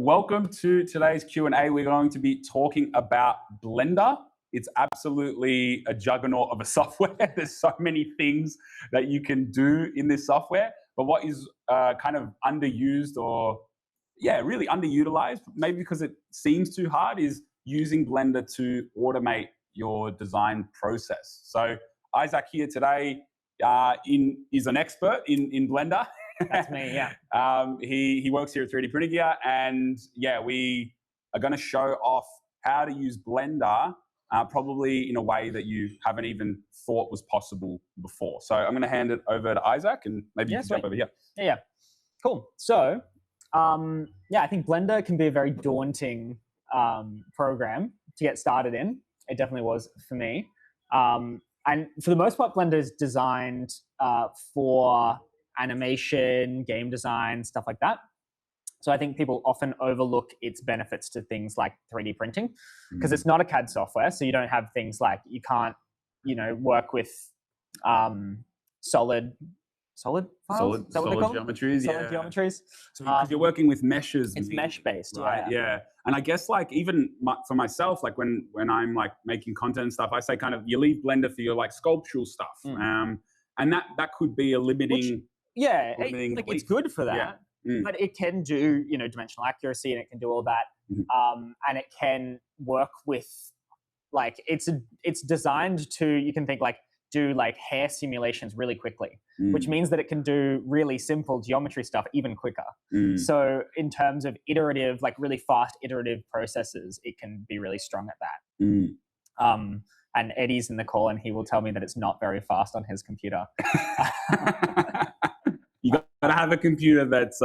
welcome to today's Q&A. We're going to be talking about Blender. It's absolutely a juggernaut of a software. There's so many things that you can do in this software, but what is kind of underused or, really underutilized, maybe because it seems too hard, is using Blender to automate your design process. So Isaac here today is an expert in Blender. That's me, yeah. He works here at 3D Printing Gear, and we are going to show off how to use Blender probably in a way that you haven't even thought was possible before. So I'm going to hand it over to Isaac, and maybe you can jump over here. Yeah, cool. So I think Blender can be a very daunting program to get started in. It definitely was for me. And for the most part, Blender is designed for animation, game design, stuff like that. So I think people often overlook its benefits to things like 3D printing because it's not a CAD software. So you don't have things like, you can't, work with solid files? Solid geometries, solid geometries. So because you're working with meshes. It's mesh-based, right? Yeah. And I guess even for myself, when I'm making content and stuff, I say kind of you leave Blender for your sculptural stuff. And that could be a limiting. It's good for that. Yeah. But it can do, dimensional accuracy, and it can do all that. And it can work with, it's designed to, you can think do hair simulations really quickly, which means that it can do really simple geometry stuff even quicker. So in terms of iterative, really fast iterative processes, it can be really strong at that. And Eddie's in the call, and he will tell me that it's not very fast on his computer. You got to have a computer that's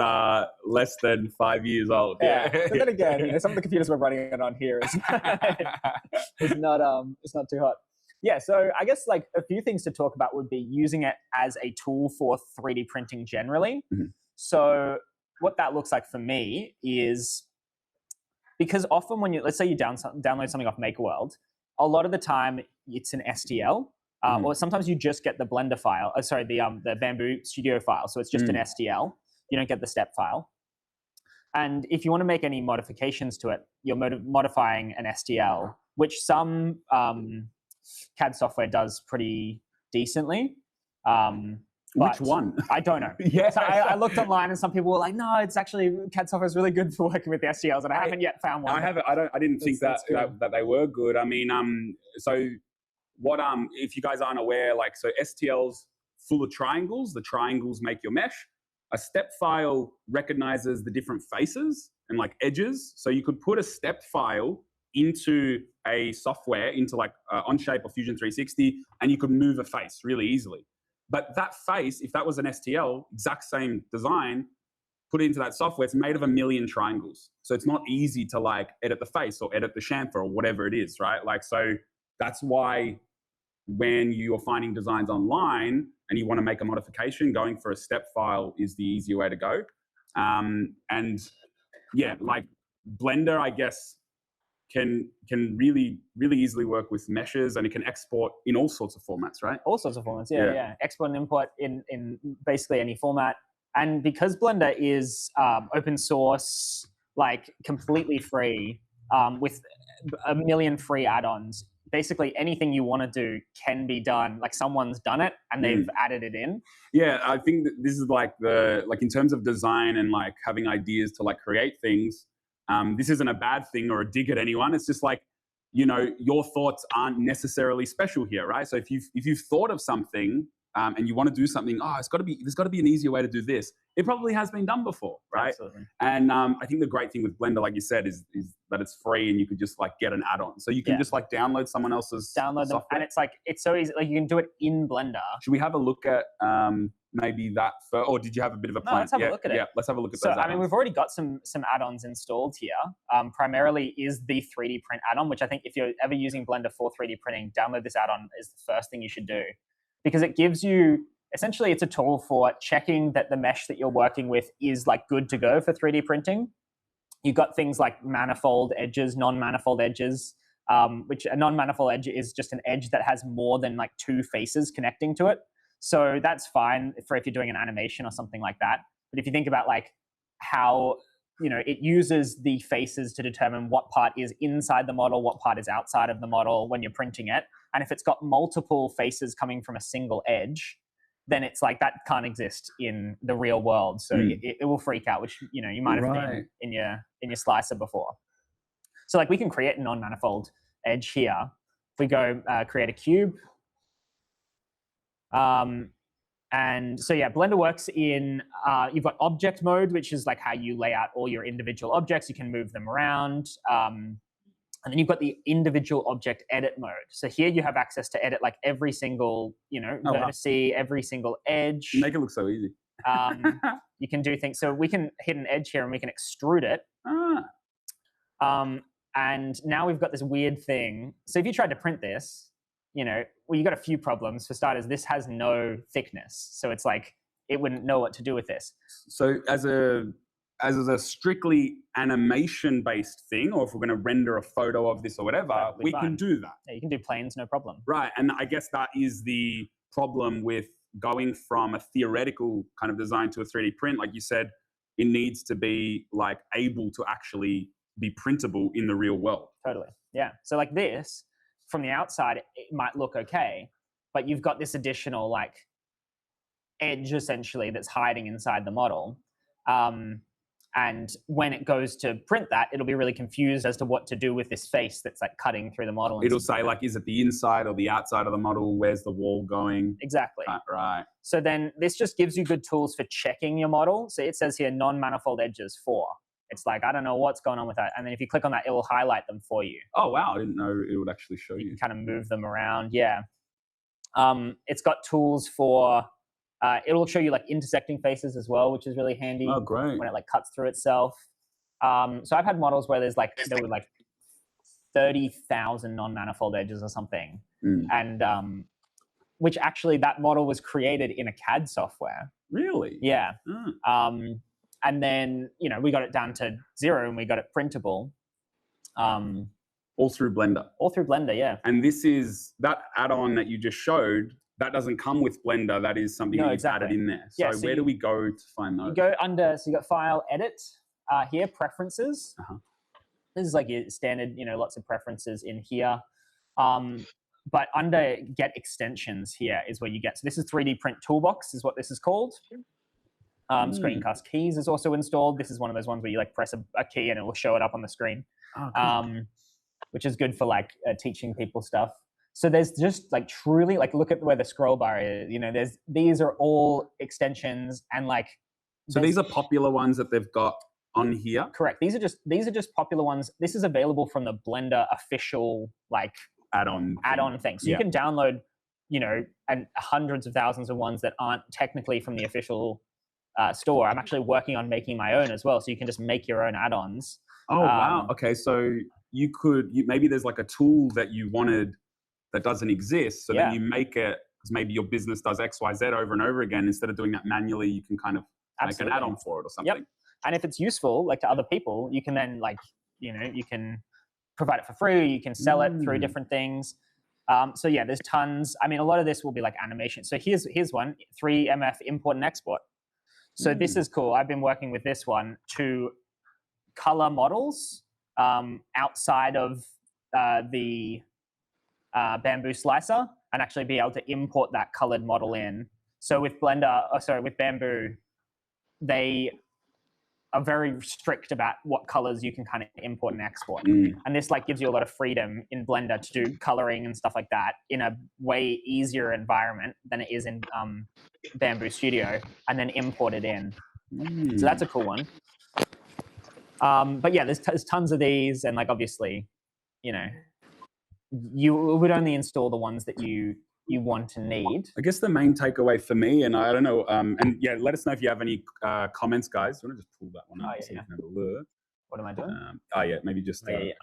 less than 5 years old. Yeah. But then again, some of the computers we're running it on here is not too hot. Yeah. So I guess a few things to talk about would be using it as a tool for 3D printing generally. So what that looks like for me is, because often when let's say you download something off MakerWorld, a lot of the time it's an STL. Or sometimes you just get the Blender file, the Bamboo Studio file. So it's just an STL. You don't get the step file. And if you want to make any modifications to it, you're modifying an STL, which some CAD software does pretty decently. Which one? I don't know. So I looked online, and some people were like, "No, it's actually CAD software is really good for working with the STLs," and I haven't yet found one. I didn't think that they were good. I mean, if you guys aren't aware, so STLs full of triangles, the triangles make your mesh. A step file recognizes the different faces and edges. So you could put a step file into a software, into Onshape or Fusion 360, and you could move a face really easily. But that face, if that was an STL, exact same design, put it into that software, it's made of 1 million triangles. So it's not easy to edit the face or edit the chamfer or whatever it is, right? So that's why when you're finding designs online and you want to make a modification, going for a step file is the easier way to go. Blender, I guess, can really, really easily work with meshes, and it can export in all sorts of formats, right? All sorts of formats, yeah. Export and import in basically any format. And because Blender is open source, completely free, with 1 million free add-ons, basically anything you want to do can be done. Someone's done it and they've added it in. Yeah, I think that this is in terms of design and having ideas to create things. This isn't a bad thing or a dig at anyone. It's just your thoughts aren't necessarily special here, right? So if you've thought of something and you want to do something, there's got to be an easier way to do this. It probably has been done before, right? Absolutely. And I think the great thing with Blender, like you said, is that it's free, and you could just get an add-on. So you can just download someone else's software. And it's so easy. You can do it in Blender. Should we have a look at maybe that or did you have a bit of a plan? No, let's have a look at it. Yeah, let's have a look at those add-ons. We've already got some add-ons installed here. Primarily is the 3D print add-on, which I think if you're ever using Blender for 3D printing, download this add-on is the first thing you should do, because it gives you, essentially it's a tool for checking that the mesh that you're working with is good to go for 3D printing. You've got things like manifold edges, non-manifold edges, which a non-manifold edge is just an edge that has more than 2 faces connecting to it. So that's fine for if you're doing an animation or something like that. But if you think about how it uses the faces to determine what part is inside the model, what part is outside of the model when you're printing it. And if it's got multiple faces coming from a single edge, then it's like that can't exist in the real world. So it will freak out, which you might have seen in your slicer before. So like we can create a non-manifold edge here. If we go create a cube. And so yeah, Blender works in, you've got object mode, which is like how you lay out all your individual objects. You can move them around. And then you've got the individual object edit mode. So here you have access to edit like every single, vertice, every single edge. You make it look so easy. You can do things. So we can hit an edge here and we can extrude it. And now we've got this weird thing. So if you tried to print this, you got a few problems. For starters, this has no thickness. So it's like, it wouldn't know what to do with this. So as a strictly animation-based thing, or if we're going to render a photo of this or whatever, we can do that. Yeah, you can do planes, no problem. Right, and I guess that is the problem with going from a theoretical kind of design to a 3D print. Like you said, it needs to be like able to actually be printable in the real world. Totally, yeah. So like this, from the outside, it might look okay, but you've got this additional like edge essentially that's hiding inside the model. And when it goes to print that, it'll be really confused as to what to do with this face that's like cutting through the model. It'll say like, is it the inside or the outside of the model? Where's the wall going? Exactly. Right. So then this just gives you good tools for checking your model. So it says here, non-manifold edges 4. It's like, I don't know what's going on with that. And then if you click on that, it will highlight them for you. Oh, wow. I didn't know it would actually show you. You can kind of move them around. Yeah. It's got tools for, it'll show you like intersecting faces as well, which is really handy. Oh, great. When it like cuts through itself. So I've had models where there were like 30,000 non-manifold edges or something. And which actually that model was created in a CAD software. Really? Yeah. And then, we got it down to 0 and we got it printable. All through Blender? All through Blender, yeah. And this is, that add-on that you just showed, that doesn't come with Blender. That is something that you've added in there. So, where do we go to find those? You go under, so you got File, Edit, here, Preferences. This is like your standard, lots of preferences in here. But under Get Extensions here is where you get, so this is 3D Print Toolbox is what this is called. Screencast Keys is also installed. This is one of those ones where you like press a key and it will show it up on the screen, which is good for like teaching people stuff. So there's just like truly like, look at where the scroll bar is, these are all extensions and like. So these are popular ones that they've got on here? Correct. These are just popular ones. This is available from the Blender official like add-on thing. So you can download, and hundreds of thousands of ones that aren't technically from the official store. I'm actually working on making my own as well, so you can just make your own add-ons. Oh wow! Okay, so maybe there's like a tool that you wanted that doesn't exist, so then you make it because maybe your business does X, Y, Z over and over again. Instead of doing that manually, you can kind of make an add-on for it or something. Yep. And if it's useful, like to other people, you can then like you can provide it for free. You can sell it through different things. So yeah, there's tons. I mean, a lot of this will be like animation. So here's one, 3MF import and export. So this is cool. I've been working with this one to color models outside of the Bamboo slicer and actually be able to import that colored model in. So with with Bamboo, they are very strict about what colors you can kind of import and export. And this like gives you a lot of freedom in Blender to do coloring and stuff like that in a way easier environment than it is in Bamboo Studio, and then import it in. So that's a cool one. But yeah, there's tons of these, and like obviously, you would only install the ones that you want to need. I guess the main takeaway for me, and I don't know, and yeah, let us know if you have any comments, guys. You want to just pull that one up so you can have a look. What am I doing? Maybe just. I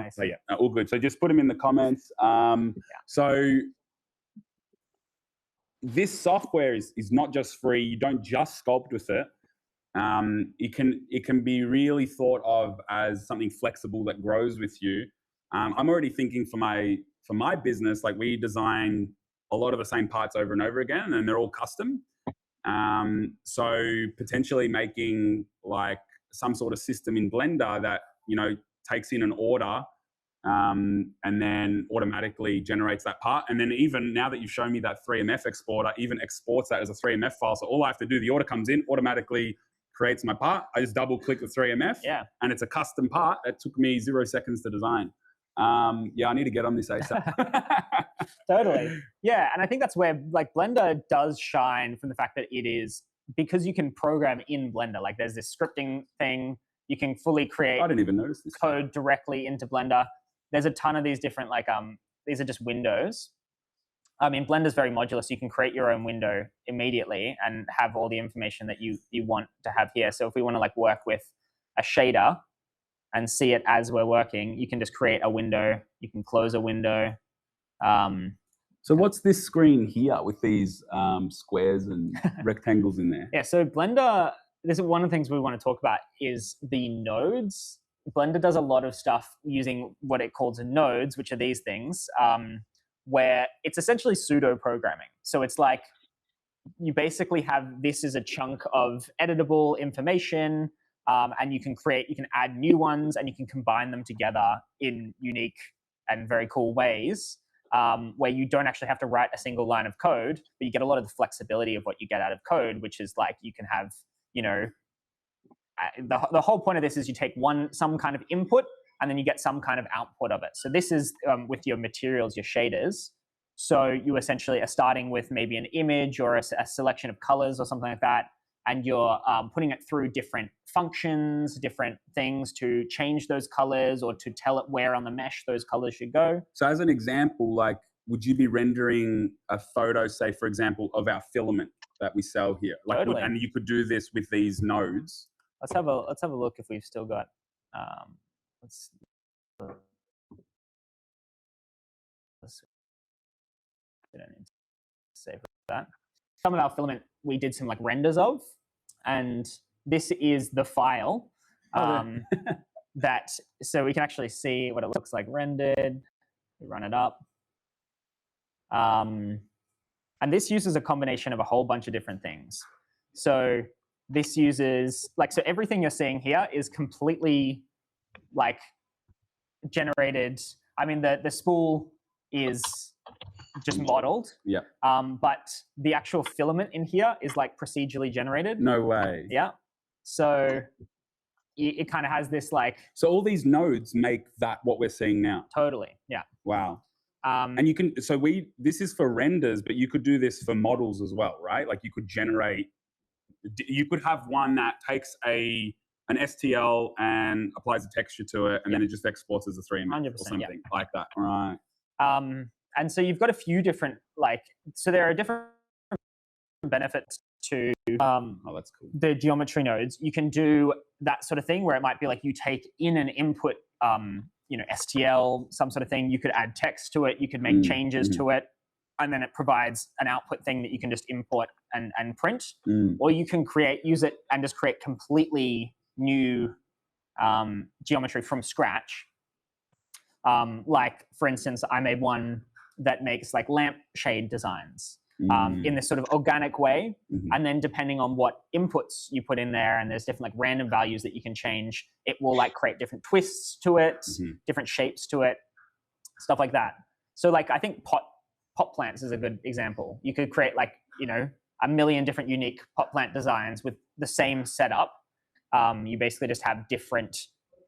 see. All good. So just put them in the comments. So this software is not just free. You don't just sculpt with it. It can be really thought of as something flexible that grows with you. I'm already thinking for my business, like we design a lot of the same parts over and over again, and they're all custom. So potentially making like some sort of system in Blender that, takes in an order and then automatically generates that part. And then even now that you've shown me that 3MF exporter, even exports that as a 3MF file. So all I have to do, the order comes in, automatically creates my part. I just double click the 3MF and it's a custom part that took me 0 seconds to design. I need to get on this ASAP. Totally. Yeah. And I think that's where like Blender does shine from the fact that it is, because you can program in Blender, like there's this scripting thing, you can fully create I didn't even notice this code directly into Blender. There's a ton of these different, like, these are just windows. I mean, Blender's very modular, so you can create your own window immediately and have all the information that you want to have here. So if we want to like work with a shader and see it as we're working, you can just create a window. You can close a window. So what's this screen here with these squares and rectangles in there? Yeah, so Blender, this is one of the things we want to talk about is the nodes. Blender does a lot of stuff using what it calls nodes, which are these things, where it's essentially pseudo programming. So it's like you basically have this as a chunk of editable information, and you can add new ones and you can combine them together in unique and very cool ways, where you don't actually have to write a single line of code, but you get a lot of the flexibility of what you get out of code, which is like you can have, the whole point of this is you take some kind of input and then you get some kind of output of it. So this is with your materials, your shaders. So you essentially are starting with maybe an image or a selection of colors or something like that, and you're putting it through different functions, different things to change those colors or to tell it where on the mesh those colors should go. So as an example, like, would you be rendering a photo, say, for example, of our filament that we sell here? Like, Totally. And you could do this with these nodes. Let's have a look if we've still got. We don't need to save that. Some of our filament we did some like renders of, and this is the file so we can actually see what it looks like rendered. We run it up, and this uses a combination of a whole bunch of different things. So this uses so everything you're seeing here is completely like generated. I mean, the spool is just modeled. Yeah. But the actual filament in here is like procedurally generated. No way. Yeah. So it kind of has this like. So all these nodes make that what we're seeing now. Totally. Yeah. Wow. And you can. So this is for renders, but you could do this for models as well, right? Like you could generate. You could have one that takes an STL and applies a texture to it, and then it just exports as a 3MF or something like that, right? And so you've got a few different so there are different benefits to that's cool. The geometry nodes. You can do that sort of thing where it might be like you take in an input, STL, some sort of thing. You could add text to it. You could make changes to it. And then it provides an output thing that you can just import and print. Or you can use it and just create completely new geometry from scratch. Like, for instance, I made one that makes like lampshade designs in this sort of organic way. And then depending on what inputs you put in there, and there's different like random values that you can change, it will like create different twists to it, different shapes to it, stuff like that. So like I think pot plants is a good example. You could create like, a million different unique pot plant designs with the same setup. You basically just have different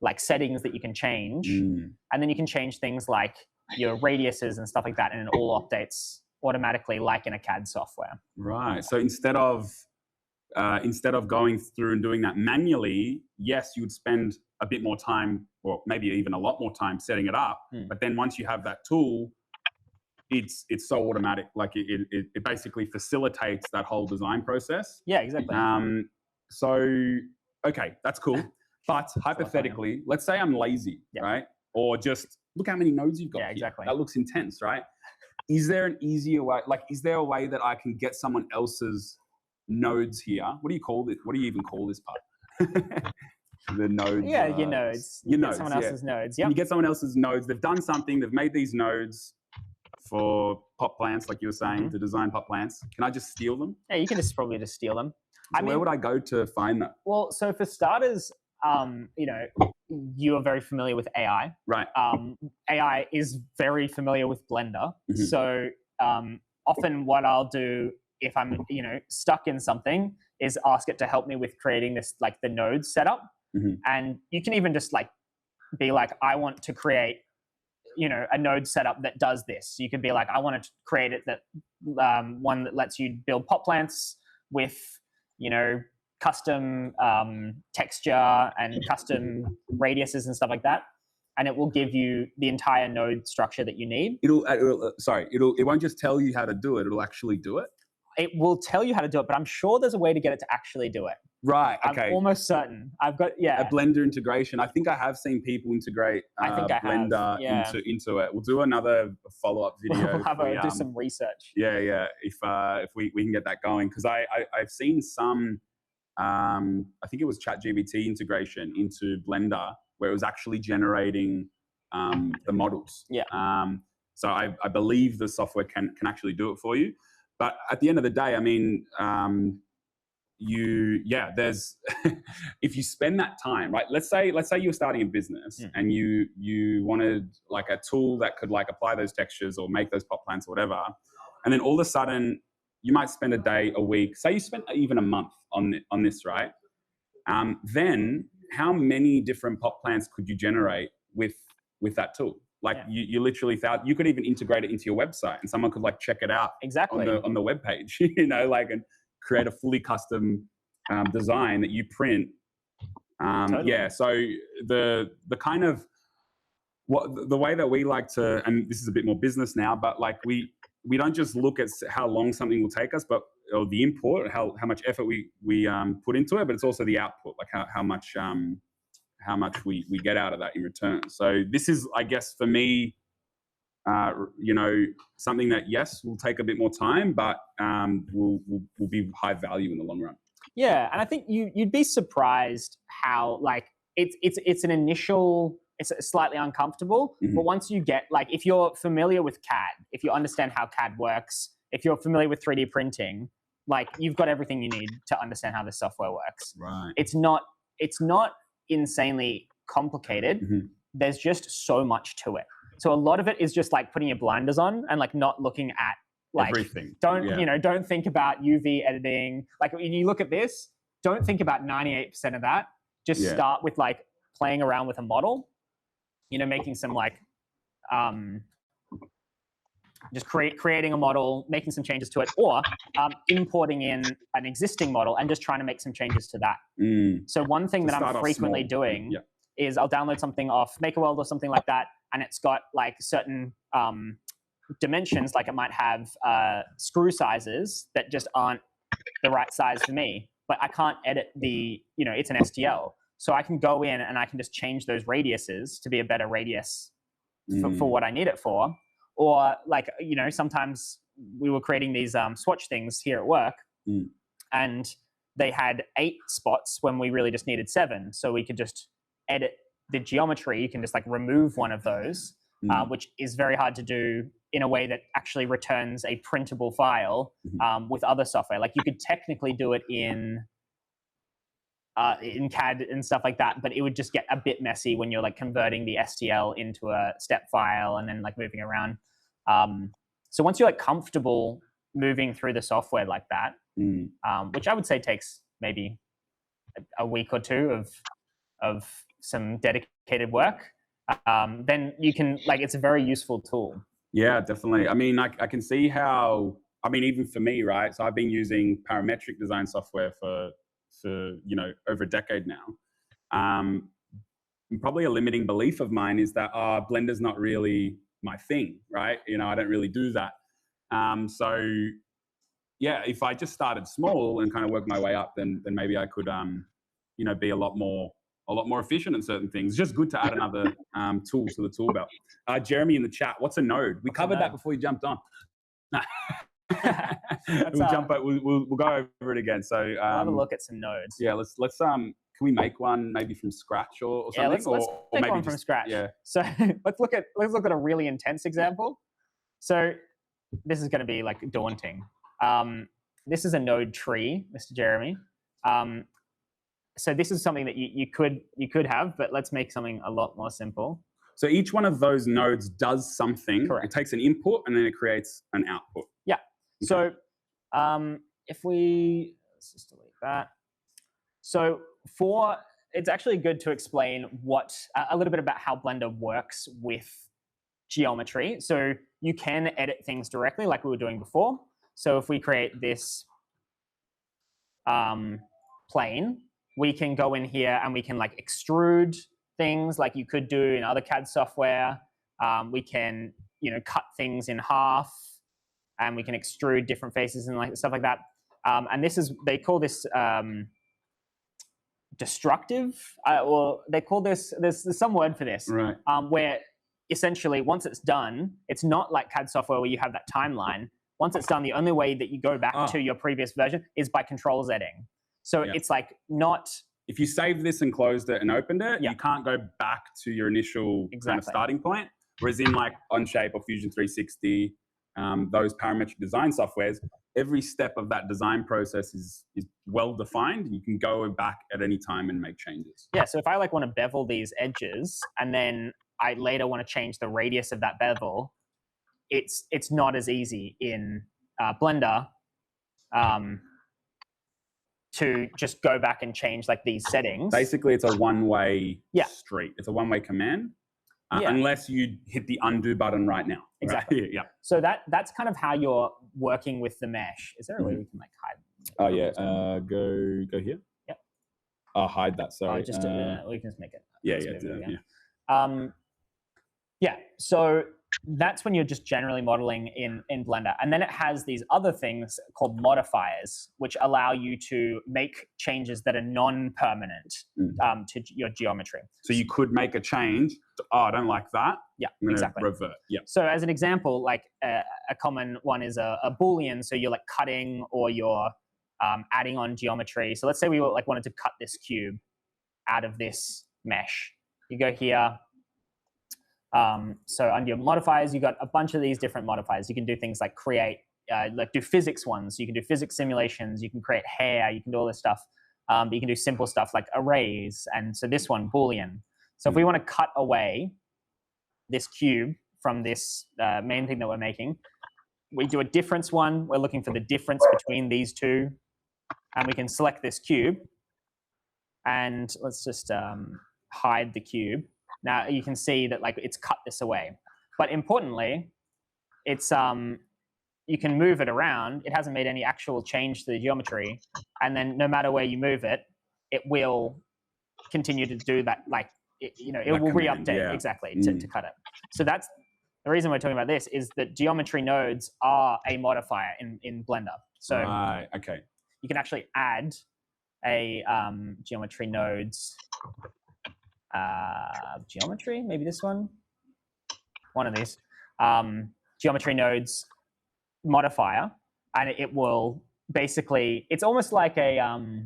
like settings that you can change. And then you can change things like your radiuses and stuff like that, and it all updates automatically like in a CAD software. Right. So instead of going through and doing that manually, yes, you would spend a bit more time, or maybe even a lot more time setting it up. But then once you have that tool, it's so automatic. Like it basically facilitates that whole design process. Yeah, exactly. So, okay, that's cool. But hypothetically, let's say I'm lazy, right? Or just look how many nodes you've got. Yeah, exactly. That looks intense, right? Is there an easier way? Like, is there a way that I can get someone else's nodes here? What do you call this? What do you even call this part? The nodes. Yeah, your nodes. Your nodes. Someone else's nodes. Yeah. You get someone else's nodes. They've done something. They've made these nodes for pot plants, like you were saying, to design pot plants. Can I just steal them? Yeah, you can probably just steal them. So where would I go to find that? Well, so for starters, you are very familiar with AI. Right. AI is very familiar with Blender. Mhm. So often what I'll do if I'm, stuck in something is ask it to help me with creating this, like the node setup. Mhm. And you can even just like be like, I want to create, a node setup that does this. You could be like, I want to create it that one that lets you build pot plants with, custom texture and custom radiuses and stuff like that. And it will give you the entire node structure that you need. It won't just tell you how to do it. It'll actually do it. It will tell you how to do it, but I'm sure there's a way to get it to actually do it. Right. Okay. I'm almost certain. I've got a Blender integration. I think I have seen people integrate Blender into it. We'll do another follow-up video. We'll have do some research. Yeah. If we can get that going, because I've seen some. I think it was ChatGPT integration into Blender where it was actually generating the models. Yeah. So I believe the software can actually do it for you. But at the end of the day, I mean, there's if you spend that time, right? Let's say you're starting a business and you wanted like a tool that could like apply those textures or make those pot plants or whatever, and then all of a sudden you might spend a day, a week, say you spent even a month on this, right? Then how many different pot plants could you generate with that tool? Like you literally thought you could even integrate it into your website and someone could like check it out on the web page, and create a fully custom design that you print. Totally. Yeah. So the kind of the way that we like to, and this is a bit more business now, but like we don't just look at how long something will take us, but the input, how much effort we put into it, but it's also the output, like how much we get out of that in return. So this is, I guess, for me, something that yes will take a bit more time, but will be high value in the long run. Yeah, and I think you'd be surprised how like it's an initial. It's slightly uncomfortable, but once you get like, if you're familiar with CAD, if you understand how CAD works, if you're familiar with 3D printing, like you've got everything you need to understand how this software works. Right. It's not insanely complicated. There's just so much to it. So a lot of it is just like putting your blinders on and like not looking at like everything. Don't think about UV editing. Like when you look at this, don't think about 98% of that. Just start with like playing around with a model. Making some like, just creating a model, making some changes to it, or importing in an existing model and just trying to make some changes to that. So one thing that I'm frequently doing is I'll download something off MakerWorld or something like that, and it's got like certain dimensions, like it might have screw sizes that just aren't the right size for me, but I can't edit it's an STL. So I can go in and I can just change those radiuses to be a better radius for what I need it for. Or like, sometimes we were creating these swatch things here at work and they had 8 spots when we really just needed 7. So we could just edit the geometry. You can just like remove one of those, which is very hard to do in a way that actually returns a printable file with other software. Like you could technically do it in CAD and stuff like that, but it would just get a bit messy when you're like converting the STL into a step file and then like moving around. So once you're like comfortable moving through the software like that, which I would say takes maybe a week or 2 of some dedicated work, then you can it's a very useful tool. Yeah, definitely. I mean, I can see how. I mean, even for me, right? So I've been using parametric design software for over a decade now. Probably a limiting belief of mine is that Blender's not really my thing, right? I don't really do that. So yeah, if I just started small and kind of worked my way up, then maybe I could be a lot more efficient in certain things. It's just good to add another tool to the tool belt. Jeremy in the chat, what's a node? We covered that before you jumped on. We'll go over it again. So we'll have a look at some nodes. Yeah, let's can we make one maybe from scratch or something? Yeah, let's make maybe one from scratch. Yeah. So let's look at a really intense example. So this is going to be like daunting. This is a node tree, Mr. Jeremy. so this is something that you could have, but let's make something a lot more simple. So each one of those nodes does something. Correct. It takes an input and then it creates an output. Yeah. Okay. So if we, let's just delete that. So it's actually good to explain a little bit about how Blender works with geometry. So you can edit things directly like we were doing before. So if we create this plane, we can go in here and we can like extrude things like you could do in other CAD software. We can, cut things in half, and we can extrude different faces and like stuff like that. And they call this destructive. Well, they call this, there's some word for this, Right. where essentially once it's done, it's not like CAD software where you have that timeline. Once it's done, the only way that you go back to your previous version is by control Zing. So it's like not. If you saved this and closed it and opened it, you can't go back to your initial kind of starting point. Whereas in like Onshape or Fusion 360, those parametric design softwares, every step of that design process is well defined. You can go back at any time and make changes. Yeah. So if I like want to bevel these edges, and then I later want to change the radius of that bevel, it's not as easy in Blender to just go back and change like these settings. Basically, it's a one-way street. It's a one-way command, unless you hit the undo button right now. Exactly. Right? Yeah. So that's kind of how you're working with the mesh. Is there a way we can like hide? Oh yeah. Go here. Yep. I'll hide that. Sorry. We can just make it. Yeah. So that's when you're just generally modeling in Blender. And then it has these other things called modifiers, which allow you to make changes that are non-permanent to your geometry. So you could make a change. I don't like that. Yeah, I'm gonna exactly. revert. Yeah. So as an example, like a common one is a Boolean. So you're like cutting or you're adding on geometry. So let's say we wanted to cut this cube out of this mesh. You go here. So under your modifiers, you got a bunch of these different modifiers. You can do things like create, do physics ones. You can do physics simulations. You can create hair. You can do all this stuff. But you can do simple stuff like arrays. And so this one, Boolean. So if we want to cut away this cube from this main thing that we're making, we do a difference one. We're looking for the difference between these two. And we can select this cube. And let's just hide the cube. Now you can see that like it's cut this away, but importantly, it's you can move it around. It hasn't made any actual change to the geometry, and then no matter where you move it, it will continue to do that. Like it will re-update exactly to cut it. So that's the reason we're talking about this is that geometry nodes are a modifier in Blender. So you can actually add a geometry nodes. Geometry, maybe this one of these geometry nodes modifier, and it will basically, it's almost like a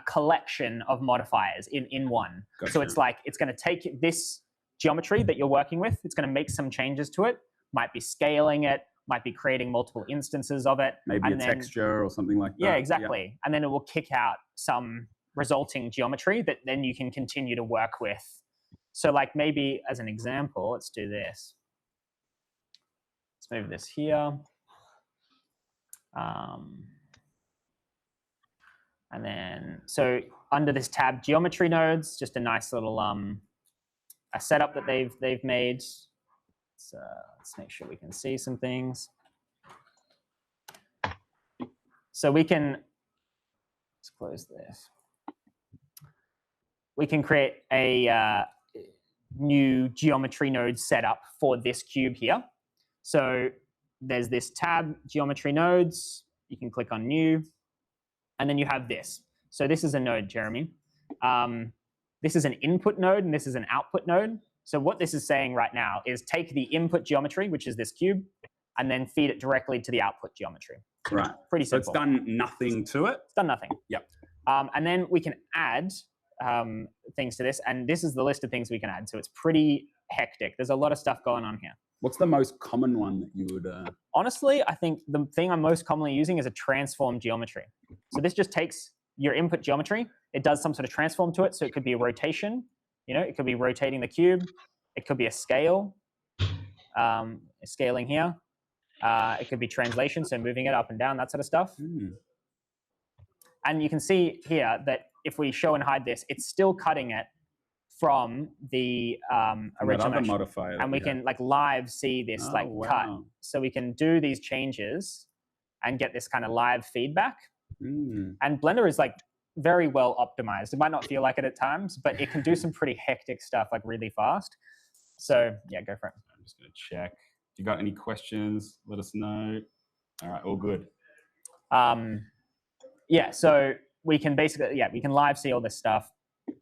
collection of modifiers in one. Gotcha. So it's like it's going to take this geometry that you're working with, it's going to make some changes to it, might be scaling it, might be creating multiple instances of it, maybe texture or something like that. Yeah, exactly. And then it will kick out some resulting geometry that then you can continue to work with. So like maybe as an example, let's do this. Let's move this here. And then, so under this tab, geometry nodes, just a nice little a setup that they've made. So let's make sure we can see some things. So we can, let's close this. We can create a new geometry node setup for this cube here. So there's this tab, geometry nodes. You can click on new, and then you have this. So this is a node, Jeremy. This is an input node, and this is an output node. So what this is saying right now is take the input geometry, which is this cube, and then feed it directly to the output geometry. Right. Pretty simple. So it's done nothing to it? It's done nothing. Yep. And then we can add things to this, and this is the list of things we can add. So it's pretty hectic. There's a lot of stuff going on here. What's the most common one that you would? Honestly, I think the thing I'm most commonly using is a transform geometry. So this just takes your input geometry, it does some sort of transform to it. So it could be a rotation, it could be rotating the cube. It could be a scale, scaling here. It could be translation, so moving it up and down, that sort of stuff. And you can see here that if we show and hide this, it's still cutting it from the original modifier, and we can like live see this cut. So we can do these changes and get this kind of live feedback. And Blender is like very well optimized. It might not feel like it at times, but it can do some pretty hectic stuff like really fast. So yeah, go for it. I'm just going to check. If you got any questions, let us know. All right, all good. Yeah, so we can basically, we can live see all this stuff.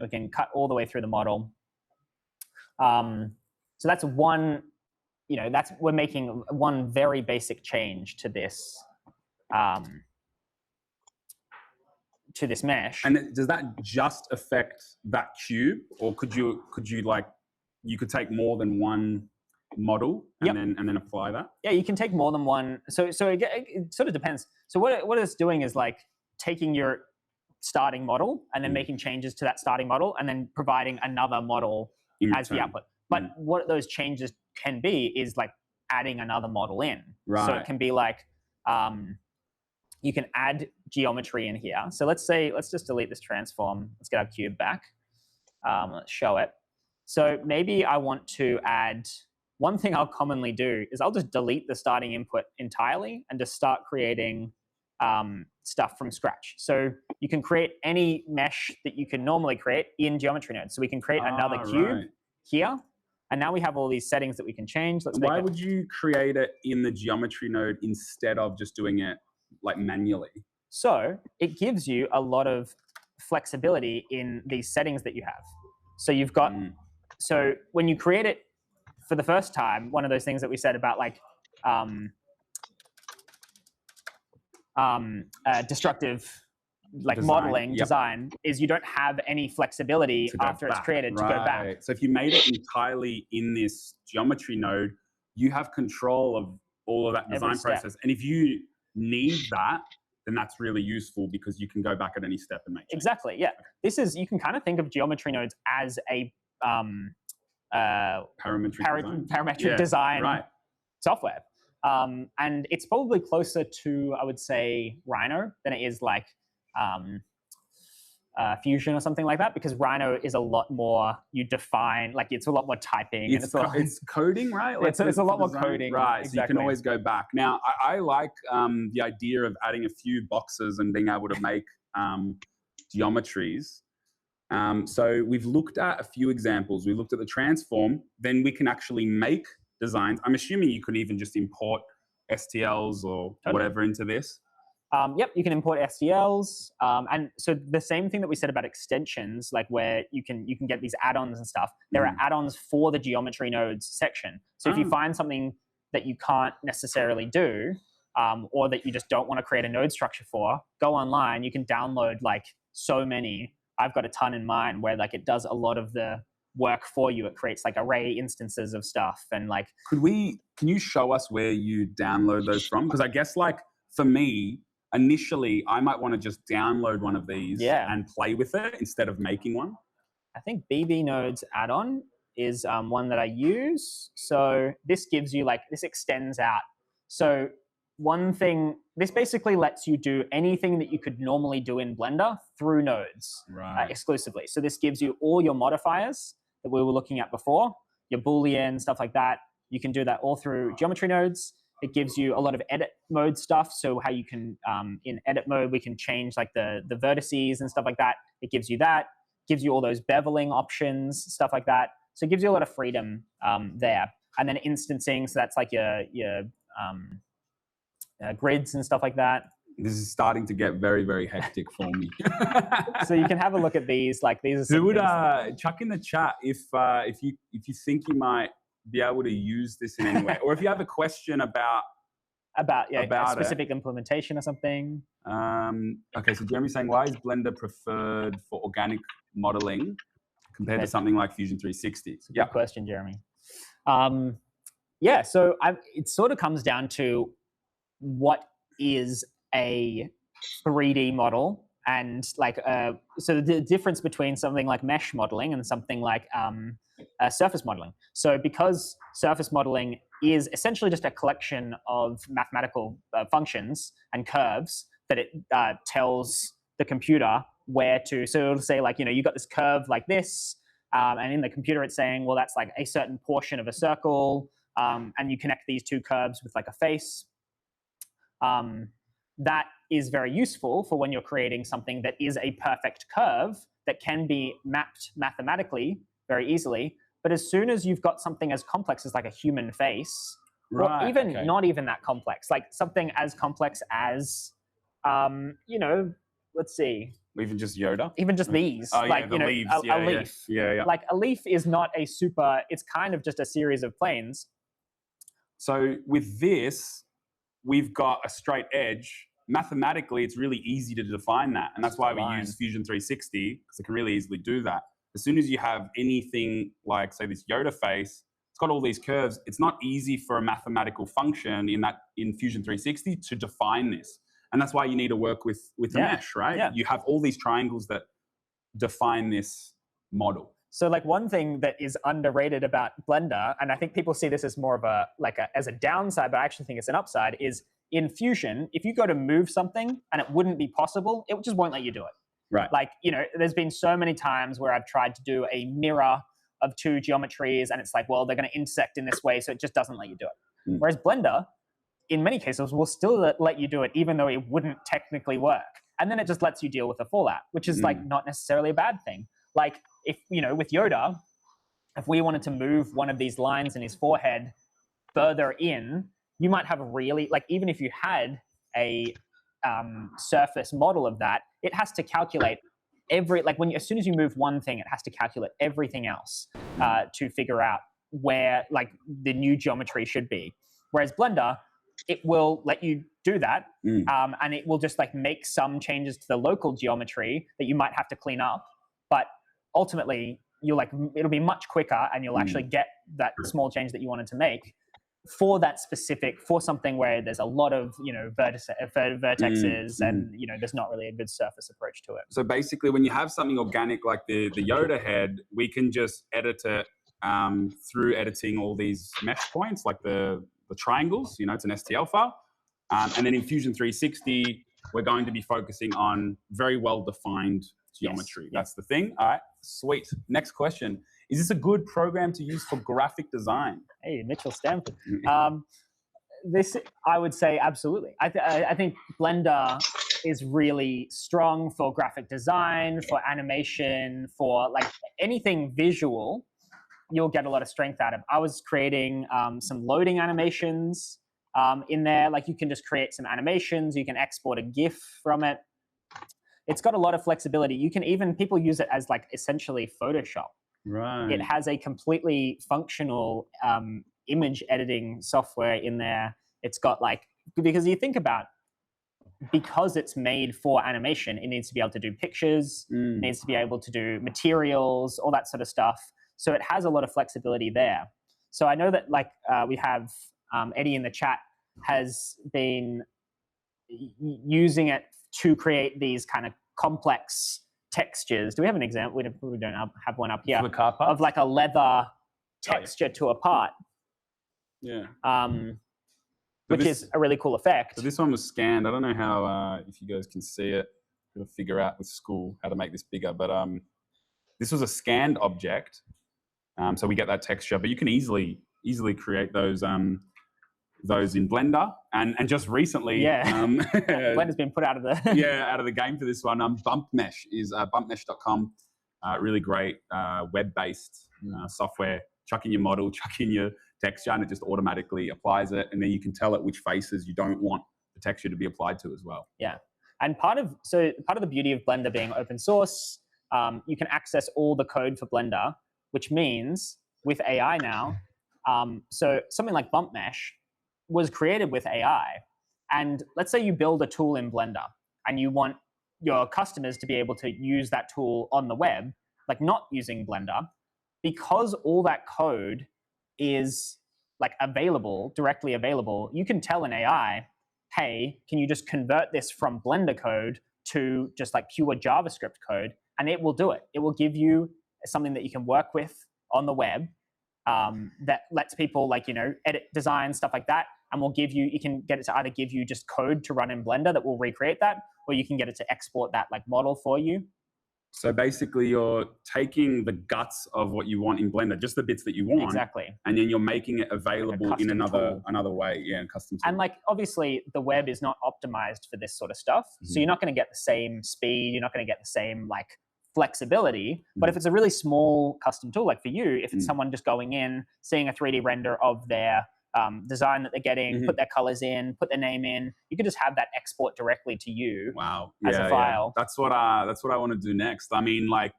We can cut all the way through the model. So that's one, we're making one very basic change to this mesh. And does that just affect that cube, or could you like, you could take more than one model and then apply that? Yeah, you can take more than one. So it sort of depends. So what it's doing is like taking your starting model and then making changes to that starting model and then providing another model as the output. But what those changes can be is like adding another model in. Right. So it can be like, you can add geometry in here. So let's just delete this transform. Let's get our cube back. Let's show it. So maybe I want to add, one thing I'll commonly do is I'll just delete the starting input entirely and just start creating stuff from scratch. So you can create any mesh that you can normally create in geometry node. So we can create another cube here. And now we have all these settings that we can change. Why would you create it in the geometry node instead of just doing it like manually? So it gives you a lot of flexibility in these settings that you have. So you've got, so when you create it for the first time, one of those things that we said about like destructive like modeling design is you don't have any flexibility after it's created to go back. So if you made it entirely in this geometry node, you have control of all of that design process. And if you need that, then that's really useful because you can go back at any step and make changes. Exactly, yeah. This is, you can kind of think of geometry nodes as a parametric design software. And it's probably closer to, I would say, Rhino than it is like Fusion or something like that, because Rhino is a lot more, you define, like it's a lot more typing. It's coding, right? Like it's a lot more coding. Right, exactly. So you can always go back. Now, I like the idea of adding a few boxes and being able to make geometries. So we've looked at a few examples. We looked at the transform, then we can actually make designs. I'm assuming you could even just import STLs or whatever into this. Yep, you can import STLs. And so the same thing that we said about extensions, like where you can get these add-ons and stuff, there are add-ons for the geometry nodes section. So if you find something that you can't necessarily do, or that you just don't want to create a node structure for, go online, you can download like so many. I've got a ton in mind where like it does a lot of the work for you. It creates like array instances of stuff and like. Can you show us where you download those from? Because I guess like for me, initially, I might want to just download one of these and play with it instead of making one. I think BB Nodes add-on is one that I use. So this gives you like, this extends out. So one thing, this basically lets you do anything that you could normally do in Blender through nodes exclusively. So this gives you all your modifiers that we were looking at before, your Boolean, stuff like that. You can do that all through geometry nodes. It gives you a lot of edit mode stuff. So how you can, in edit mode, we can change like the vertices and stuff like that. It gives you that, gives you all those beveling options, stuff like that. So it gives you a lot of freedom there. And then instancing, so that's like your grids and stuff like that. This is starting to get very, very hectic for me. So you can have a look at these. Like these are some Who would chuck in the chat if you think you might be able to use this in any way, or if you have a question about a specific implementation or something. Okay, so Jeremy's saying, why is Blender preferred for organic modeling compared to something like Fusion 360? Good question, Jeremy. So it sort of comes down to what is a 3D model And like, so the difference between something like mesh modeling and something like surface modeling. So because surface modeling is essentially just a collection of mathematical functions and curves that it tells the computer where to. So it'll say like, you got this curve like this, and in the computer it's saying, well, that's like a certain portion of a circle, and you connect these two curves with like a face. That is very useful for when you're creating something that is a perfect curve that can be mapped mathematically very easily. But as soon as you've got something as complex as like a human face, or even not even that complex, like something as complex as, let's see. Even just Yoda? Even just these. Oh, like, the leaves. A leaf. Yeah. Like a leaf is not a super, it's kind of just a series of planes. So with this, we've got a straight edge. Mathematically, it's really easy to define that. And that's why we use Fusion 360, because it can really easily do that. As soon as you have anything like, say, this Yoda face, it's got all these curves. It's not easy for a mathematical function in Fusion 360 to define this. And that's why you need to work with a mesh, right? Yeah. You have all these triangles that define this model. So like one thing that is underrated about Blender, and I think people see this as more of as a downside, but I actually think it's an upside, is in Fusion, if you go to move something and it wouldn't be possible, it just won't let you do it. Right. Like, there's been so many times where I've tried to do a mirror of two geometries and it's like, well, they're going to intersect in this way, so it just doesn't let you do it. Whereas Blender, in many cases, will still let you do it even though it wouldn't technically work. And then it just lets you deal with the fallout, which is like not necessarily a bad thing. Like if, with Yoda, if we wanted to move one of these lines in his forehead further in, you might have even if you had a surface model of that, it has to calculate as soon as you move one thing, it has to calculate everything else to figure out where like the new geometry should be. Whereas Blender, it will let you do that, and it will just like make some changes to the local geometry that you might have to clean up, but ultimately it'll be much quicker, and you'll actually get that small change that you wanted to make for something where there's a lot of vertexes and there's not really a good surface approach to it. So basically, when you have something organic like the Yoda head, we can just edit it through editing all these mesh points, like the triangles. It's an STL file, and then in Fusion 360, we're going to be focusing on very well defined geometry. Yes. That's the thing. All right, sweet. Next question. Is this a good program to use for graphic design? Hey, Mitchell Stanford. This, I would say, absolutely. I think Blender is really strong for graphic design, for animation, for like anything visual. You'll get a lot of strength out of. I was creating some loading animations in there. Like you can just create some animations. You can export a GIF from it. It's got a lot of flexibility. People use it as like essentially Photoshop. Right. It has a completely functional image editing software in there. It's got because you think about, because it's made for animation, it needs to be able to do pictures, it needs to be able to do materials, all that sort of stuff. So it has a lot of flexibility there. So I know that we have Eddie in the chat has been using it to create these kind of complex textures. Do we have an example? We don't have one up here. For the car parts? Of like a leather texture to a part. Yeah. Which is a really cool effect. So this one was scanned. I don't know how, if you guys can see it, we'll figure out with school how to make this bigger. But this was a scanned object. So we get that texture, but you can easily create those in Blender. And just recently, Blender's been put out of the out of the game for this one. Bump Mesh is bumpmesh.com. Really great web-based software. Chuck in your model, chuck in your texture, and it just automatically applies it. And then you can tell it which faces you don't want the texture to be applied to as well. Yeah, and part of the beauty of Blender being open source, you can access all the code for Blender, which means with AI now, so something like Bump Mesh was created with AI. And let's say you build a tool in Blender and you want your customers to be able to use that tool on the web, like not using Blender, because all that code is directly available, you can tell an AI, hey, can you just convert this from Blender code to just like pure JavaScript code, and it will do it. It will give you something that you can work with on the web that lets people like, edit design, stuff like that. And will give you can get it to either give you just code to run in Blender that will recreate that, or you can get it to export that like model for you. So basically you're taking the guts of what you want in Blender, just the bits that you want. Exactly. And then you're making it available like in another way. Yeah, custom tool. And like, obviously the web is not optimized for this sort of stuff. So you're not going to get the same speed. You're not going to get the same like flexibility. But if it's a really small custom tool, like for you, if it's someone just going in, seeing a 3D render of their design that they're getting, put their colors in, put their name in, you could just have that export directly to you. Wow. As a file. Yeah. That's what I want to do next. I mean, like,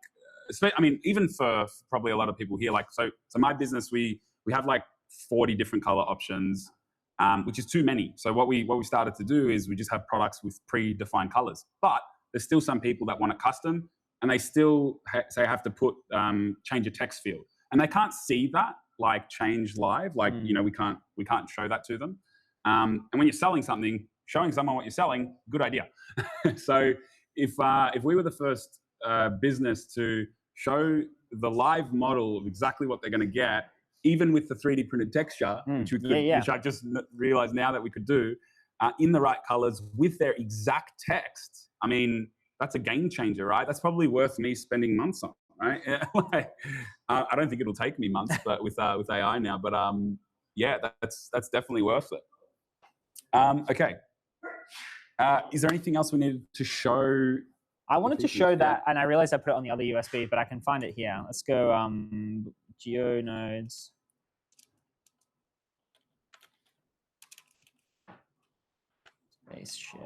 even for probably a lot of people here, like, so my business, we have like 40 different color options, which is too many. So what we started to do is we just have products with predefined colors, but there's still some people that want it custom, and they still say have to put change a text field, and they can't see that like change live, like we can't show that to them. And when you're selling something, showing someone what you're selling, good idea. So if we were the first business to show the live model of exactly what they're going to get, even with the 3D printed texture, which I just realized now that we could do, in the right colors with their exact text, I mean, that's a game changer, right? That's probably worth me spending months on, right? I don't think it'll take me months, but with AI now, but that's definitely worth it. Okay. Is there anything else we needed to show? I wanted to show that, and I realized I put it on the other USB, but I can find it here. Let's go GeoNodes. Spaceship.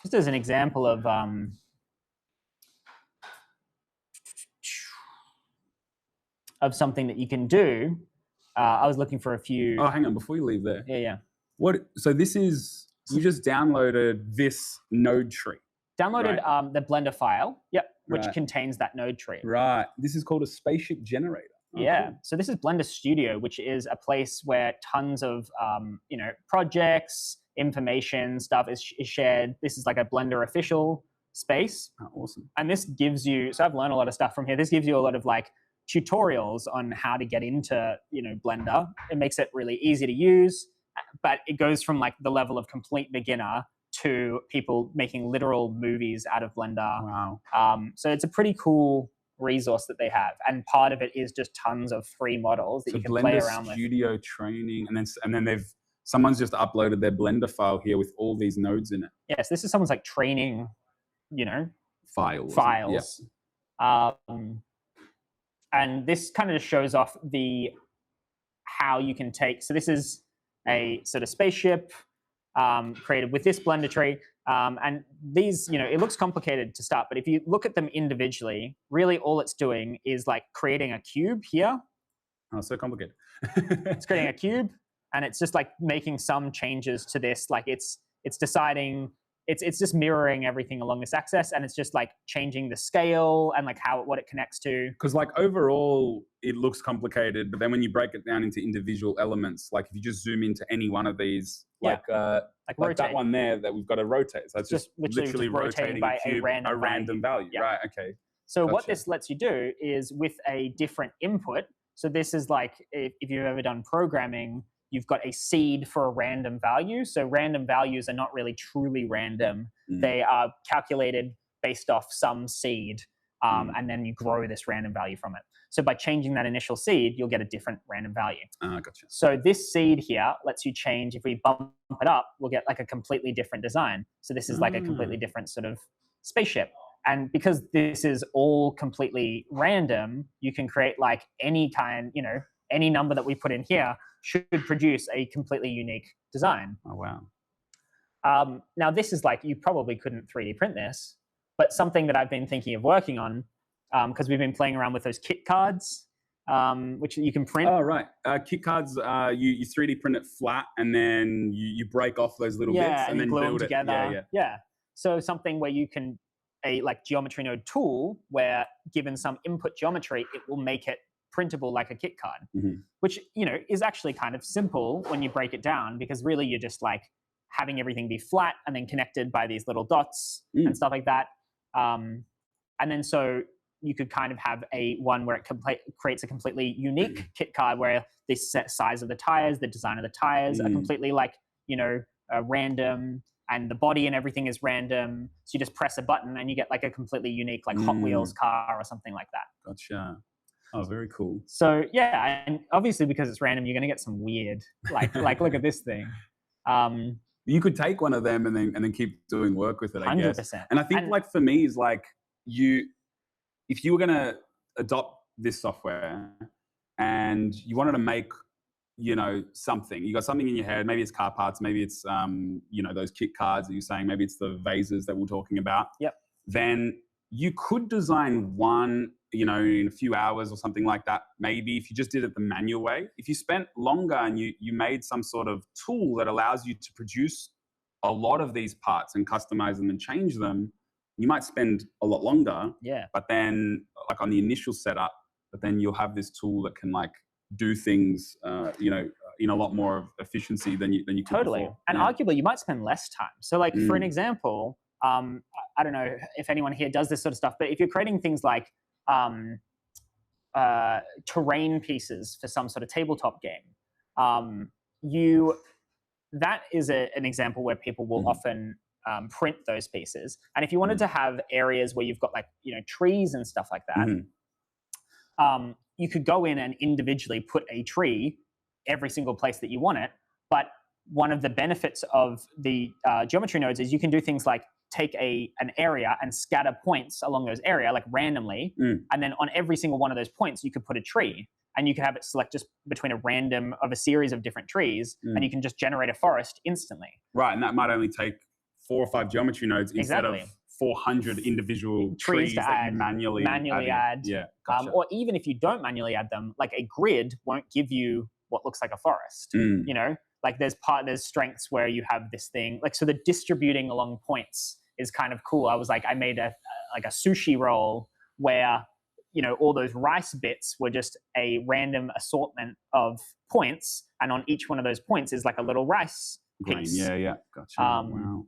Just as an example of something that you can do, I was looking for a few. Oh, hang on, before you leave there. Yeah. So this is, you just downloaded this node tree. Downloaded the Blender file, which contains that node tree. Right. This is called a spaceship generator. Yeah. So this is Blender Studio, which is a place where tons of projects, information, stuff is shared. This is like a Blender official space. Oh, awesome. And this gives you, so I've learned a lot of stuff from here. This gives you a lot of like tutorials on how to get into, Blender. It makes it really easy to use, but it goes from like the level of complete beginner to people making literal movies out of Blender. Wow. So it's a pretty cool resource that they have, and part of it is just tons of free models that you can play around with. Blender Studio training, and then someone's just uploaded their Blender file here with all these nodes in it. Yes, this is someone's like training, files. Yeah. And this kind of just shows off how you can take. So this is a sort of spaceship created with this Blender tree. And these, it looks complicated to start, but if you look at them individually, really all it's doing is like creating a cube here. Oh, so complicated. It's creating a cube, and it's just like making some changes to this. Like it's deciding, it's just mirroring everything along this axis, and it's just like changing the scale and like what it connects to. Because like overall it looks complicated, but then when you break it down into individual elements, like if you just zoom into any one of these, like that one there that we've got to rotate. So it's just literally rotating by a random value. Yeah. Right, okay. So what this lets you do is with a different input. So this is like, if you've ever done programming, you've got a seed for a random value. So random values are not really truly random. They are calculated based off some seed, and then you grow this random value from it. So by changing that initial seed, you'll get a different random value. Gotcha. So this seed here lets you change. If we bump it up, we'll get like a completely different design. So this is like a completely different sort of spaceship. And because this is all completely random, you can create like any kind, any number that we put in here should produce a completely unique design. Oh, wow. Now this is like, you probably couldn't 3D print this, but something that I've been thinking of working on, because we've been playing around with those kit cards, which you can print. Oh, right. Kit cards, you 3D print it flat, and then you break off those little bits and then glue build them together. Yeah. So something where you can, a like geometry node tool where given some input geometry, it will make it printable like a kit card, which, is actually kind of simple when you break it down, because really you're just like having everything be flat and then connected by these little dots and stuff like that. And then so you could kind of have a one where it creates a completely unique kit card where the size of the tires, the design of the tires are completely like, random, and the body and everything is random. So you just press a button and you get like a completely unique like Hot Wheels car or something like that. Gotcha. Oh, very cool. So yeah, and obviously because it's random, you're going to get some weird, like look at this thing. You could take one of them and then keep doing work with it, I 100%. guess. And I think like for me is like if you were going to adopt this software and you wanted to make, something, you got something in your head, maybe it's car parts, maybe it's, those kit cards that you're saying, maybe it's the vases that we're talking about. Yep. Then you could design one, in a few hours or something like that. Maybe if you just did it the manual way. If you spent longer and you made some sort of tool that allows you to produce a lot of these parts and customize them and change them, you might spend a lot longer. Yeah. But then like on the initial setup, but then you'll have this tool that can like do things, in a lot more efficiency than you could totally before. And arguably you might spend less time. So like for an example, I don't know if anyone here does this sort of stuff, but if you're creating things like terrain pieces for some sort of tabletop game, that is an example where people will often print those pieces. And if you wanted to have areas where you've got like trees and stuff like that, you could go in and individually put a tree every single place that you want it. But one of the benefits of the geometry nodes is you can do things like take an area and scatter points along those area like randomly, and then on every single one of those points you could put a tree, and you could have it select just between a random of a series of different trees, and you can just generate a forest instantly. Right, and that might only take 4 or 5 geometry nodes instead of 400 individual trees that you manually add. Yeah, gotcha. Or even if you don't manually add them, like a grid won't give you what looks like a forest. Like there's strengths where you have this thing, like, so the distributing along points is kind of cool. I made a sushi roll where, all those rice bits were just a random assortment of points. And on each one of those points is like a little rice piece. Yeah. Gotcha. Wow.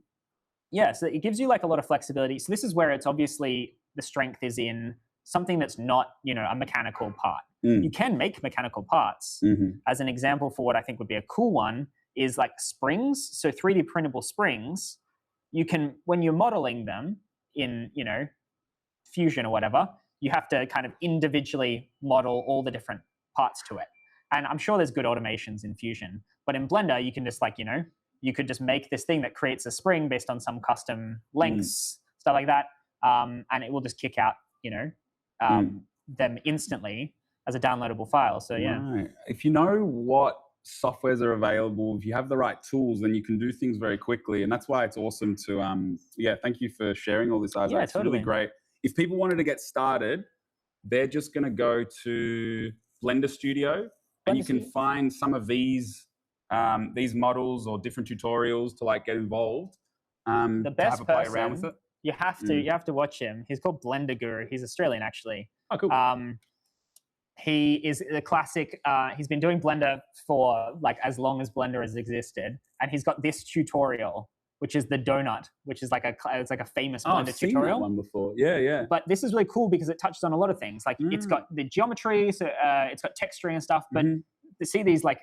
Yeah. So it gives you like a lot of flexibility. So this is where it's obviously the strength is in something that's not, a mechanical part. You can make mechanical parts. As an example for what I think would be a cool one is like springs. So 3D printable springs, you can, when you're modeling them in, Fusion or whatever, you have to kind of individually model all the different parts to it. And I'm sure there's good automations in Fusion, but in Blender, you can just like, you could just make this thing that creates a spring based on some custom lengths, stuff like that. And it will just kick out, them instantly as a downloadable file. So yeah. Right. If you know what softwares are available, if you have the right tools, then you can do things very quickly. And that's why it's awesome to, thank you for sharing all this, Isaac. Yeah, it's really great. If people wanted to get started, they're just going to go to Blender Studio and you can find some of these models or different tutorials to like get involved. The best to have a play around with it. You have to watch him. He's called Blender Guru. He's Australian actually. Oh, cool. He is the classic. He's been doing Blender for like as long as Blender has existed, and he's got this tutorial, which is the donut, which is like it's like a famous Blender I've seen tutorial. That one before. Yeah. But this is really cool because it touches on a lot of things. Like it's got the geometry, so it's got texturing and stuff. But to see these like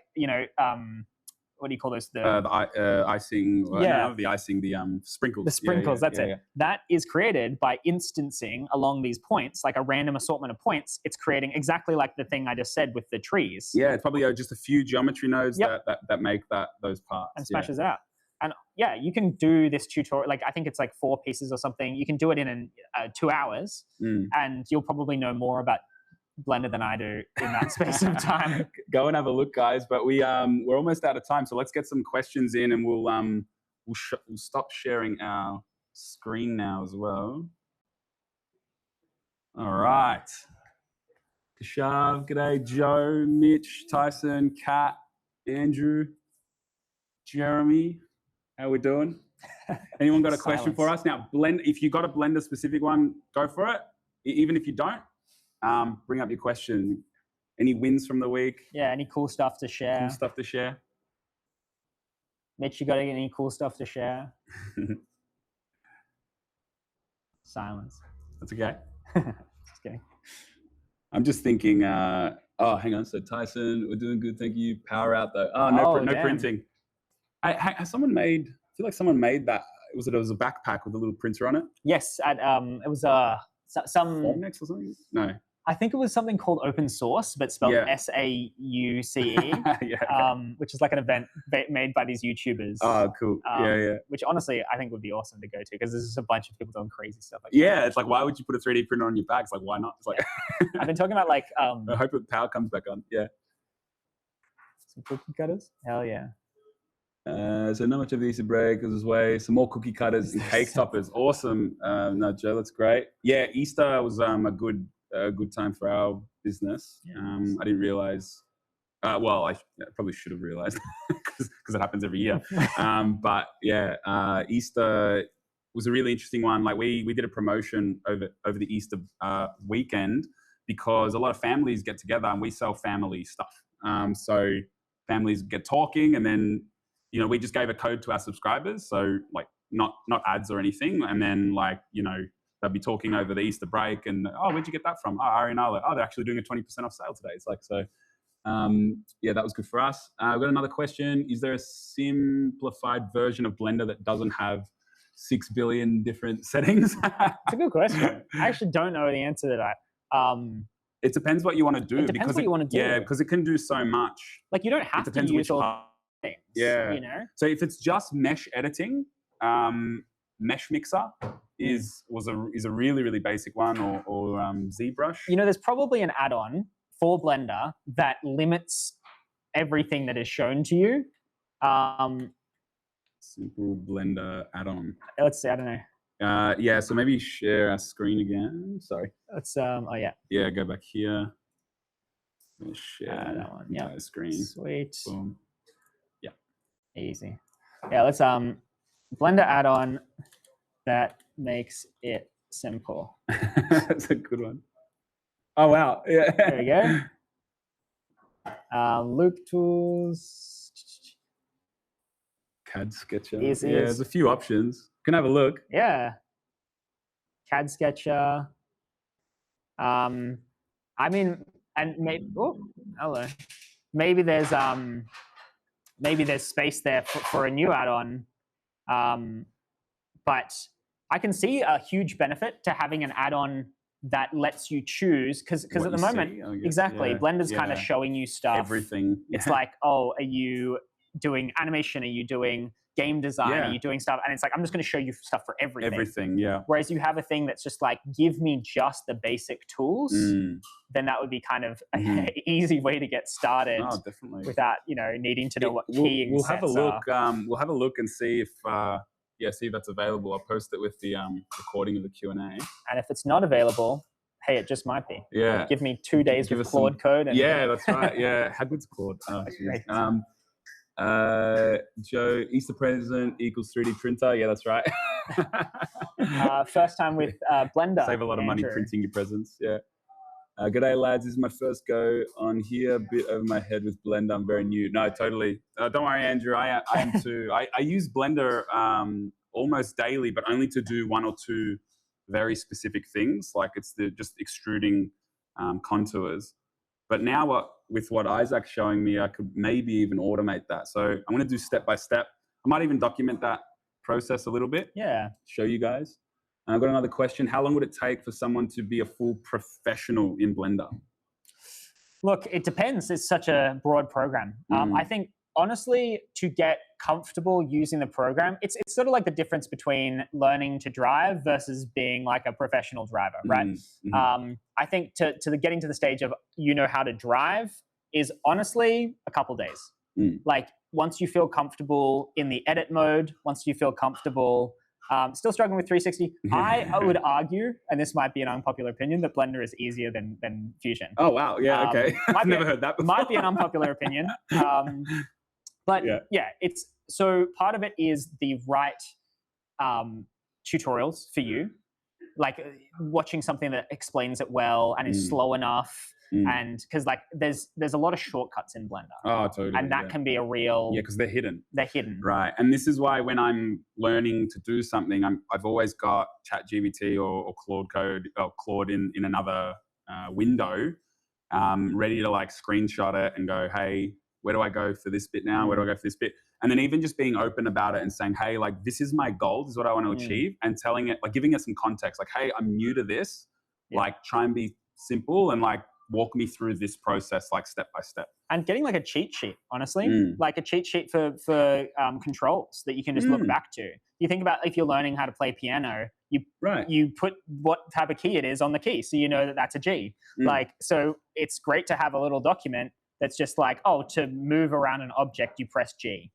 what do you call those? The icing. No, the icing. The sprinkles. The sprinkles. That's it. Yeah. That is created by instancing along these points, like a random assortment of points. It's creating exactly like the thing I just said with the trees. Yeah, it's probably just a few geometry nodes that make those parts and smashes it out. And yeah, you can do this tutorial. Like I think it's like 4 pieces or something. You can do it in 2 hours, and you'll probably know more about Blender than I do in that space of time. Go and have a look, guys. But we're almost out of time, so let's get some questions in, and we'll stop sharing our screen now as well. All right. Kashav, g'day. Joe, Mitch, Tyson, Kat, Andrew, Jeremy. How we doing? Anyone got a question for us? Now, if you got a Blender specific one, go for it. Even if you don't, bring up your question. Any wins from the week? Yeah, any cool stuff to share? Cool stuff to share. Mitch, you got any cool stuff to share? Silence. That's okay. Just kidding. I'm just thinking. Oh, hang on. So Tyson, we're doing good. Thank you. Power out though. Oh, no damn. printing. Has someone made? I feel like someone made that. It was a backpack with a little printer on it. Yes, at it was some Formnex or something. No. I think it was something called Open Source, but spelled SAUCE, which is like an event made by these YouTubers. Oh, cool. Which honestly, I think would be awesome to go to because there's just a bunch of people doing crazy stuff. Like that. It's like, why would you put a 3D printer on your back? It's like, why not? It's like, I've been talking about like. I hope the power comes back on. Yeah. Some cookie cutters. Hell yeah. So not much of the Easter break as way. Some more cookie cutters and cake toppers. Awesome. No, Joe, that's great. Yeah, Easter was a good time for our business. I didn't realize. Well, I probably should have realized because it happens every year. But yeah, Easter was a really interesting one. Like we did a promotion over the Easter weekend because a lot of families get together and we sell family stuff. So families get talking, and then we just gave a code to our subscribers. So like not ads or anything, and then like they'll be talking over the Easter break, and where'd you get that from? Arianala. They're actually doing a 20% off sale today. It's like so. Yeah, that was good for us. I've got another question. Is there a simplified version of Blender that doesn't have 6 billion different settings? It's a good question. I actually don't know the answer to that. It depends what you want to do. It depends what you want to do. Yeah, because it can do so much. Like you don't have to use all things. Yeah. So if it's just mesh editing, Mesh Mixer is a really, really basic one, or ZBrush. There's probably an add-on for Blender that limits everything that is shown to you. Simple Blender add-on. Let's see, I don't know. Yeah, so maybe share our screen again. Sorry. Let's yeah. Yeah, go back here. Share that one. Yeah. Screen. Sweet. Boom. Yeah. Easy. Yeah, let's Blender add-on that makes it simple. That's a good one. Oh wow! Yeah. There you go. Loop tools. CAD Sketcher. Easy. Yeah, there's a few options. You can have a look. Yeah. CAD Sketcher. I mean, and maybe. Oh, hello. Maybe there's space there for a new add-on. But I can see a huge benefit to having an add-on that lets you choose, because at the moment, exactly, Blender's kind of showing you stuff. Everything. It's like, are you doing animation? Are you doing game design? Are you doing stuff? And it's like, I'm just going to show you stuff for everything. Everything, yeah. Whereas you have a thing that's just like, give me just the basic tools, then that would be kind of an easy way to get started. Oh, definitely. Without, needing to know what keying we'll have a look. are. We'll have a look and see if see if that's available. I'll post it with the recording of the Q&A. And if it's not available, hey, it just might be. Yeah. Give me 2 days with Claude code. And yeah, that's right. Yeah. How good's Claude? Oh, Joe, Easter present equals 3D printer. Yeah, that's right. First time with Blender. Save a lot of money printing your presents. Yeah. Good day, lads. This is my first go on here. Bit over my head with Blender. I'm very new. No, totally. Don't worry, Andrew. I am too. I use Blender almost daily, but only to do one or two very specific things. Like it's just extruding contours. But now with what Isaac's showing me, I could maybe even automate that. So I'm going to do step by step. I might even document that process a little bit. Yeah. Show you guys. I've got another question. How long would it take for someone to be a full professional in Blender? Look, it depends. It's such a broad program. I think, honestly, to get comfortable using the program, it's sort of like the difference between learning to drive versus being like a professional driver, right? I think to getting to the stage of how to drive is honestly a couple days. Like once you feel comfortable in the edit mode, once you feel comfortable... still struggling with 360. I would argue, and this might be an unpopular opinion, that Blender is easier than Fusion. Oh, wow. Yeah, okay. I've never heard that before. Might be an unpopular opinion. But it's so part of it is the right tutorials for you. like watching something that explains it well and is slow enough. And because like there's a lot of shortcuts in Blender. Oh, totally. And that can be a real... Yeah, because they're hidden. They're hidden. Right. And this is why when I'm learning to do something, I've always got ChatGPT or Claude Code or Claude in another window, ready to like screenshot it and go, hey, where do I go for this bit now? Where do I go for this bit? And then even just being open about it and saying, hey, like this is my goal, this is what I want to achieve, and telling it, like giving it some context, like, hey, I'm new to this, like try and be simple and like walk me through this process like step by step. And getting like a cheat sheet, honestly, like a cheat sheet for controls that you can just look back to. You think about if you're learning how to play piano, you put what type of key it is on the key, so you know that that's a G. Like, so it's great to have a little document that's just like, oh, to move around an object, you press G.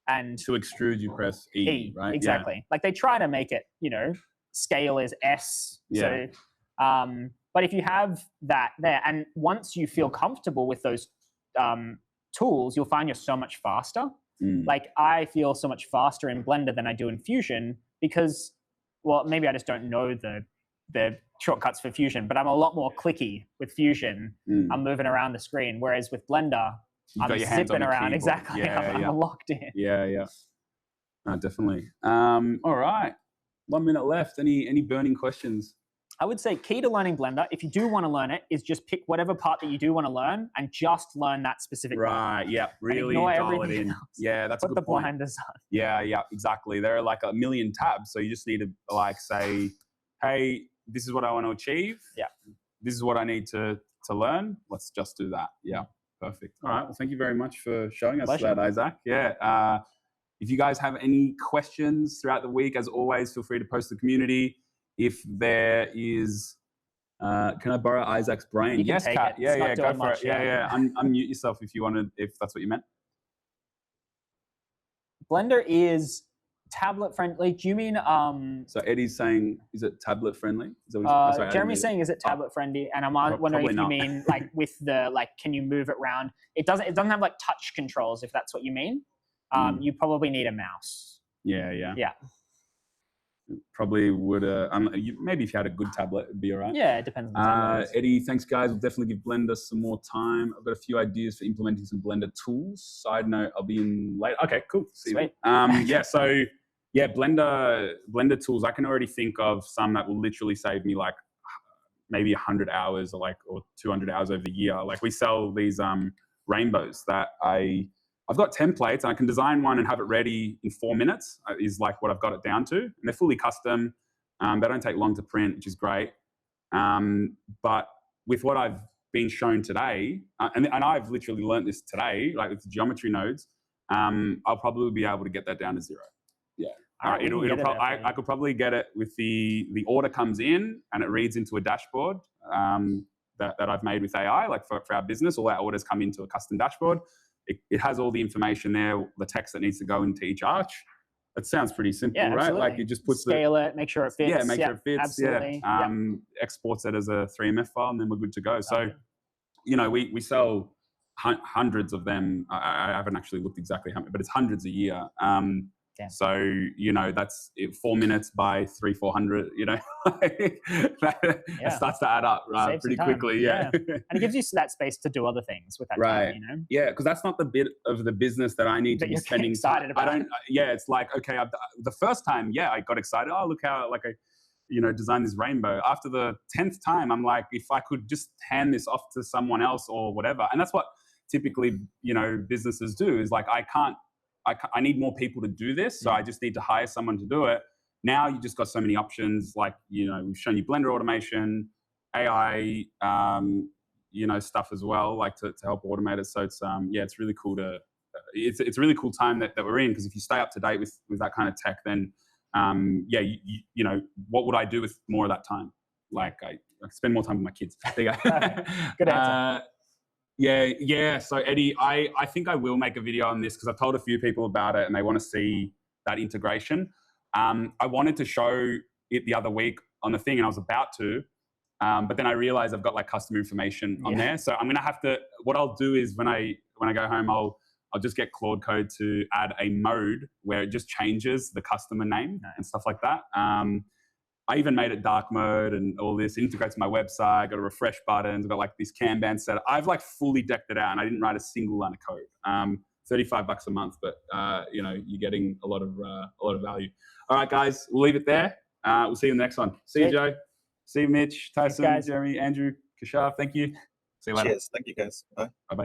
And to extrude, you press E, right? Exactly. Yeah. Like they try to make it, you know, scale is S. Yeah. So, but if you have that there, and once you feel comfortable with those tools, you'll find you're so much faster. Like I feel so much faster in Blender than I do in Fusion because, well, maybe I just don't know the shortcuts for Fusion, but I'm a lot more clicky with Fusion. I'm moving around the screen, whereas with Blender, I'm zipping around. Exactly. Yeah, I'm locked in. Yeah. Definitely. All right. 1 minute left. Any burning questions? I would say key to learning Blender, if you do want to learn it, is just pick whatever part that you do want to learn and just learn that specific part. Right, yeah, really dial it in. Else. Yeah, that's a good point. Put the blinders on. Yeah, exactly. There are like a million tabs, so you just need to like say, hey, this is what I want to achieve. Yeah. This is what I need to learn. Let's just do that. Yeah, perfect. All right, well, thank you very much for showing us that, Isaac. Yeah. If you guys have any questions throughout the week, as always, feel free to post in the community. If there is, can I borrow Isaac's brain? You can take Kat. it. Yeah, go for it. Yeah. Unmute yourself if you wanted, if that's what you meant. Blender is tablet friendly. Do you mean? So Eddie's saying, is it tablet friendly? Is that what sorry, Jeremy's saying, is it tablet friendly? And I'm wondering if you mean like with the can you move it around? It doesn't have like touch controls. If that's what you mean, you probably need a mouse. Yeah. Probably would, maybe if you had a good tablet, it'd be all right. Yeah, it depends on the tablet. Eddie, thanks guys. We'll definitely give Blender some more time. I've got a few ideas for implementing some Blender tools. Side note, I'll be in later. Okay, cool. Sweet. Blender tools, I can already think of some that will literally save me like maybe 100 hours or 200 hours over the year. Like we sell these rainbows that I've got templates and I can design one and have it ready in 4 minutes is like what I've got it down to. And they're fully custom. They don't take long to print, which is great. But with what I've been shown today, and I've literally learned this today, like with the geometry nodes, I'll probably be able to get that down to 0. Yeah. I could probably get it with the order comes in and it reads into a dashboard that I've made with AI, like for our business. All our orders come into a custom dashboard. It has all the information there, the text that needs to go into each arch. It sounds pretty simple, right? Absolutely. Like it just puts scale it, make sure it fits. Yeah, make sure it fits. Absolutely. Yeah. Exports it as a 3MF file, and then we're good to go. So, we sell hundreds of them. I haven't actually looked exactly how many, but it's hundreds a year. So, that's 4 minutes by 300-400, it starts to add up pretty quickly. Yeah. And it gives you that space to do other things with that time, Yeah, because that's not the bit of the business that I need to be spending excited about. It's like, okay, the first time, I got excited. Oh, look how, I designed this rainbow. After the 10th time, I'm like, if I could just hand this off to someone else or whatever. And that's what typically, businesses do is like, I need more people to do this, so I just need to hire someone to do it. Now you just got so many options, like, we've shown you Blender automation, AI, stuff as well, like to help automate it. So it's, it's really cool it's a really cool time that we're in, because if you stay up to date with that kind of tech, then, what would I do with more of that time? Like I spend more time with my kids. There you go. Good answer. Yeah. So Eddie, I think I will make a video on this because I've told a few people about it and they want to see that integration. I wanted to show it the other week on the thing and I was about to, but then I realized I've got like custom information on there. So I'm going to have to, what I'll do is when I go home, I'll just get Claude Code to add a mode where it just changes the customer name and stuff like that. I even made it dark mode and all this. It integrates my website. Got a refresh button. Got like this Kanban set. I've like fully decked it out, and I didn't write a single line of code. $35 a month, but you know, you're getting a lot of value. All right, guys, we'll leave it there. We'll see you in the next one. See you, Joe. See you, Mitch, Tyson, Jeremy, Andrew, Kashaf. Thank you. See you later. Cheers. Thank you, guys. Bye. Bye-bye.